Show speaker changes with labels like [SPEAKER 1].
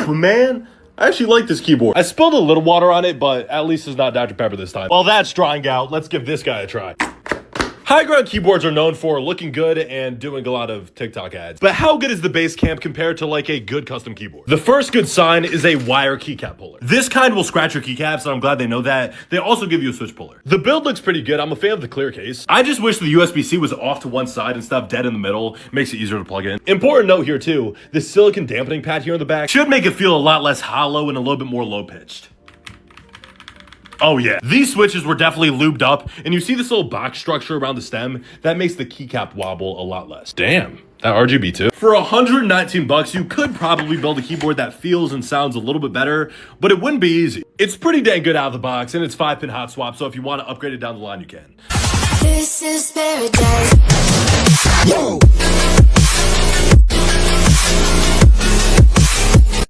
[SPEAKER 1] Man, I actually like this keyboard. I spilled a little water on it, but at least it's not Dr. Pepper this time. While that's drying out, let's give this guy a try. Highground keyboards are known for looking good and doing a lot of TikTok ads. But how good is the Basecamp compared to like a good custom keyboard? The first good sign is a wire keycap puller. This kind will scratch your keycaps, and I'm glad they know that. They also give you a switch puller. The build looks pretty good. I'm a fan of the clear case. I just wish the USB-C was off to one side and stuff dead in the middle. Makes it easier to plug in. Important note here too, the silicone dampening pad here in the back should make it feel a lot less hollow and a little bit more low pitched. Oh yeah, these switches were definitely lubed up, and you see this little box structure around the stem? That makes the keycap wobble a lot less. Damn, that RGB too. For 119 bucks, you could probably build a keyboard that feels and sounds a little bit better, but it wouldn't be easy. It's pretty dang good out of the box, and it's 5-pin hot swap, so if you want to upgrade it down the line, you can.
[SPEAKER 2] This is paradise. Yo.